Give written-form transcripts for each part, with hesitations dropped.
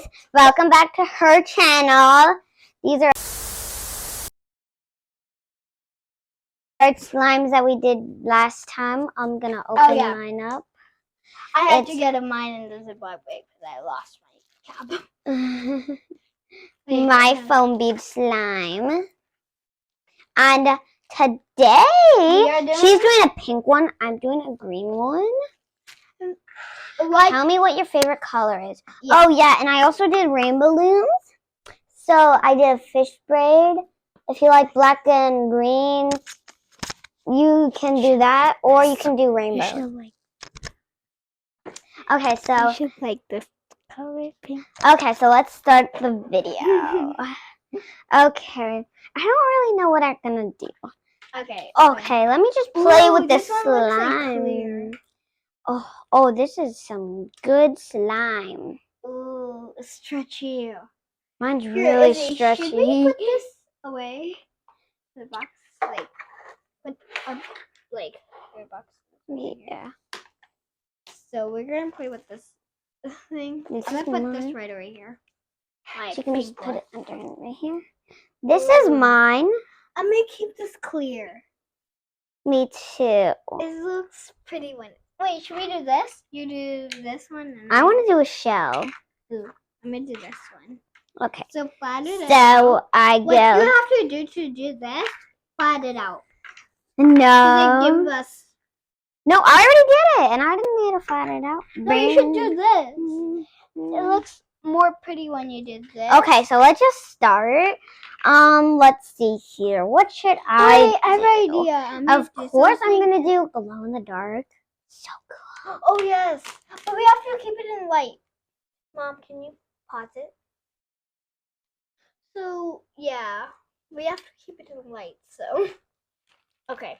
guys, welcome back to her channel. These are slimes that we did last time. I'm gonna open mine up. I had to get a mine in the Zimbabwe because I lost my cap. My foam bead slime. And today, she's doing a pink one. I'm doing a green one. Tell me what your favorite color is. Yeah. Oh, yeah, and I also did rainbow balloons. So I did a fish braid. If you like black and green, you can do that, or you can do rainbow. Okay, so you should like this color pink. Okay, so let's start the video. Okay, I don't really know what I'm gonna do. Okay, let me just play with this slime. Oh, this is some good slime. Ooh, stretchy. Mine's really stretchy. Should we put this away? The box, put your box. Yeah. So we're gonna play with this thing. I'm gonna put this right over here. So you can just put it under right here. This is mine. I'm gonna keep this clear. Me too. It looks pretty when. Wait, should we do this? You do this one. And I want to do a shell. Ooh, I'm gonna do this one. Okay. So flat it out. So I go. What you have to do this, flat it out. No. Give us. No, I already did it, and I didn't need to flat it out. No, you should do this. It looks more pretty when you did this. Okay, so let's just start. Let's see here. What should I do? I have an idea. Of course, I'm gonna do glow in the dark. So cool. Oh yes, but we have to keep it in light. Mom, can you pause it? So yeah, we have to keep it in light. So okay,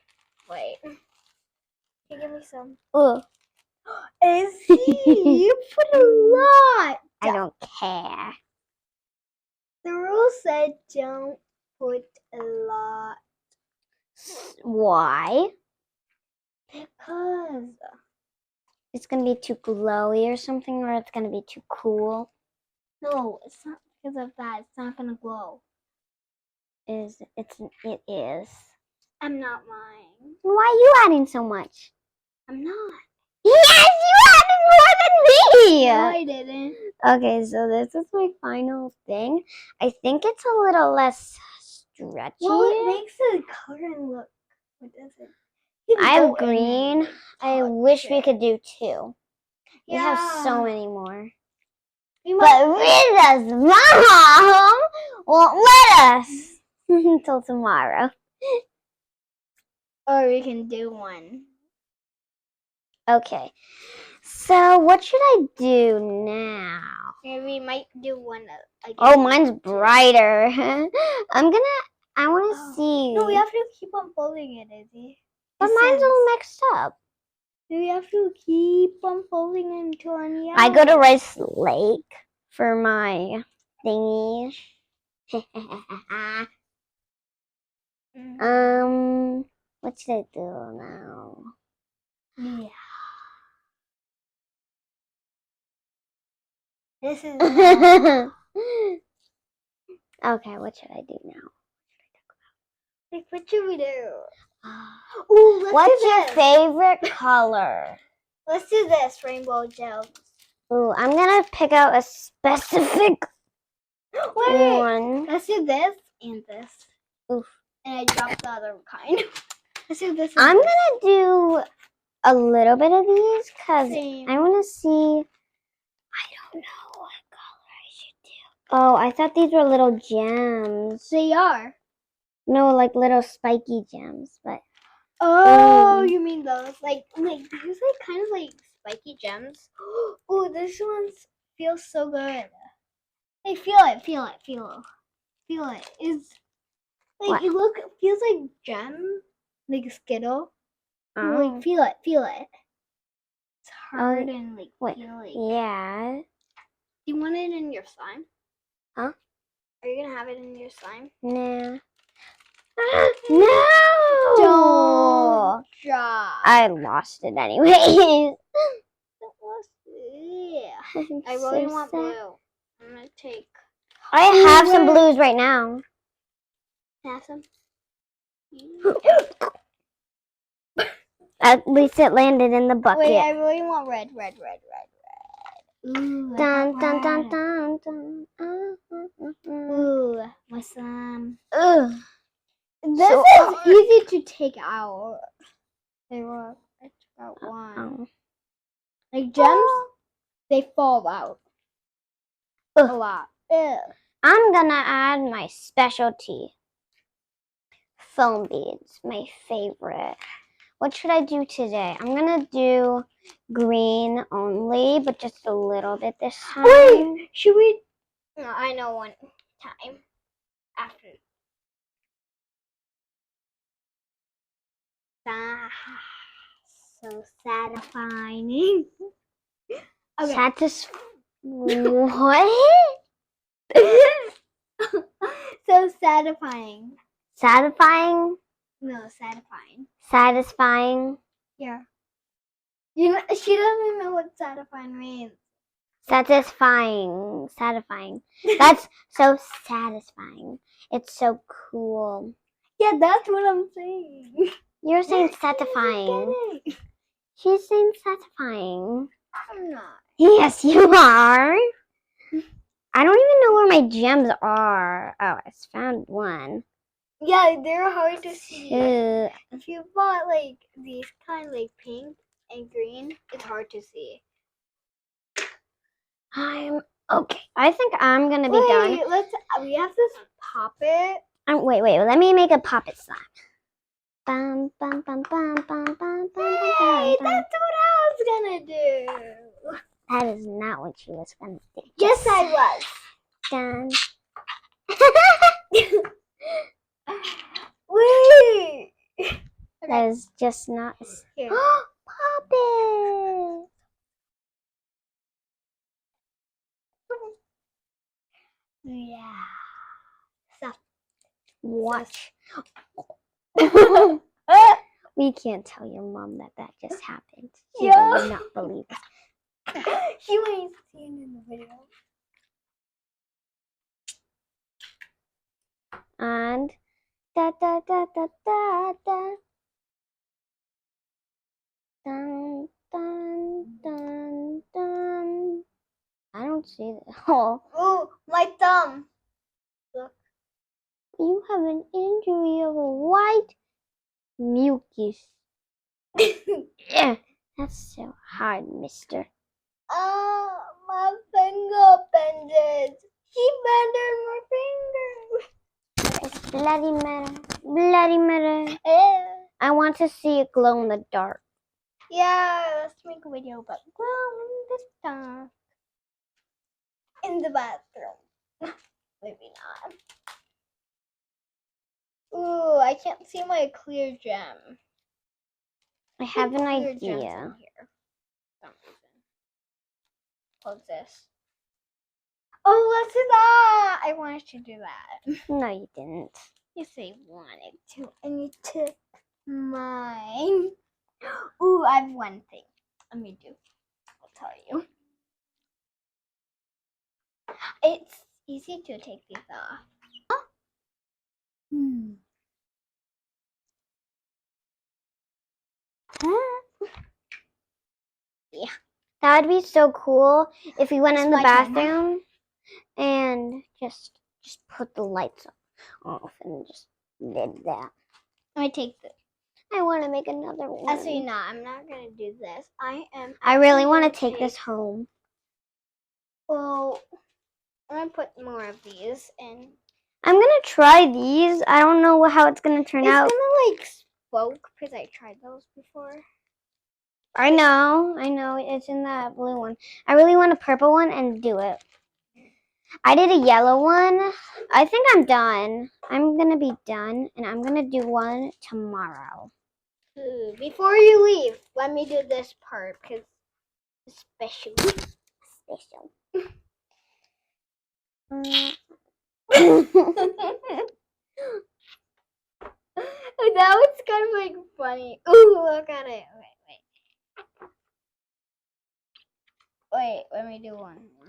wait. Can you give me some? Izzy, you put a lot. I don't care. The rule said don't put a lot. Why? Because it's gonna be too glowy or something, or it's gonna be too cool. No, it's not because of that. It's not gonna glow. It is. I'm not lying. Why are you adding so much? I'm not. Yes, you added more than me! No, I didn't. Okay, so this is my final thing. I think it's a little less stretchy. Well, it makes the coloring look. What does it? I have green. I wish we could do two. We have so many more. But Riza's mom won't let us until tomorrow. Or we can do one. Okay. So what should I do now? Yeah, we might do one again. Oh, mine's brighter. I want to see. No, we have to keep on folding it, Izzy. But mine's all mixed up. We have to keep on folding it until on yellow. I go to Rice Lake for my thingy. What should I do now? Yeah. This is Okay, what should I do now? Like, what should we do? Ooh, what's your favorite color? Let's do this, rainbow gels. Ooh, I'm gonna pick out a specific one. Let's do this and this. Oof. And I dropped the other kind. Let's do this. I'm gonna do a little bit of these because I want to see. I don't know what color I should do. Oh, I thought these were little gems. They are. No, like little spiky gems, but. Oh, you mean those? Like these, kind of like spiky gems. Oh, this one feels so good. Hey, feel it. It's like what? feels like gem, like a Skittle. Oh. Like feel it. It's hard and like Yeah. Do you want it in your slime? Huh? Are you gonna have it in your slime? Nah. No! Don't drop. I lost it anyways. Yeah. I really want blue. I'm gonna take. I have some blues right now. Have some. At least it landed in the bucket. Wait, I really want red. Ooh, Dun dun dun dun dun. Ooh, some. Ugh. This So is hard. easy to take out. I took out one. Oh. Like gems, they fall out Ugh. a lot. Ew. I'm gonna add my specialty. Foam beads, my favorite. What should I do today? I'm gonna do green only, but just a little bit this time. Wait, should we? No, I know one time after. So satisfying. Okay. What? So satisfying. Satisfying? No, satisfying. Satisfying? Yeah. You know, she doesn't even know what satisfying means. Satisfying. Satisfying. That's so satisfying. It's so cool. Yeah, that's what I'm saying. You're saying satisfying. She's saying satisfying. I'm not. Yes, you are. I don't even know where my gems are. Oh, I just found one. Yeah, they're hard to see. Two. If you bought like these kind, like pink and green, it's hard to see. I'm okay. I think I'm gonna be done. We have to pop it. Wait. Let me make a poppet slime. Bum bum bum bum bum bum bum bum. Hey, that's what I was gonna do. That is not what she was gonna do. Yes, I was. Done. Wait. That is just not. Here. Poppet. Yeah. Stop. Watch. We can't tell your mom that just happened. She will not believe it. She won't see it in the video. And da da da da da da. Dun dun dun dun. I don't see that. Oh, Oh, my thumb. Look. you have an injury of a white mucus. Yeah, that's so hard, mister. Oh, my finger bended. She bended my finger. It's bloody matter. Bloody matter. I want to see it glow in the dark. Yeah, let's make a video about glow in the dark. In the bathroom. Maybe not. Ooh, I can't see my clear gem. I have an Clear gems idea. in here. For some reason. Close this. Oh, let's do that! I wanted to do that. No, you didn't. Yes, I wanted to. And you took mine. Ooh, I have one thing. Let me do. I'll tell you. It's easy to take these off. Yeah, that would be so cool if we went in the my camera. bathroom and just put the lights off and just did that. Let me take this. I want to make another one. Actually, no, I'm not gonna do this. I really want to take this home. Well, I'm gonna put more of these in. I'm gonna try these. I don't know how it's gonna turn out. It's gonna like spoke because I tried those before. I know. It's in that blue one. I really want a purple one and do it. I did a yellow one. I think I'm done. I'm gonna be done, and I'm gonna do one tomorrow. Ooh, before you leave, let me do this part because it's special. Special. That was kind of like funny. Ooh, look at it. Wait, let me do one more.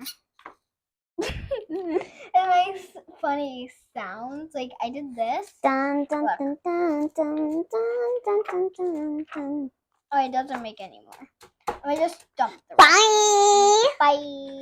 funny sounds. Like I did this. Dun dun Look. dun dun dun dun dun dun dun dun. Oh, it doesn't make any more. I just dump the rest. Bye. Bye.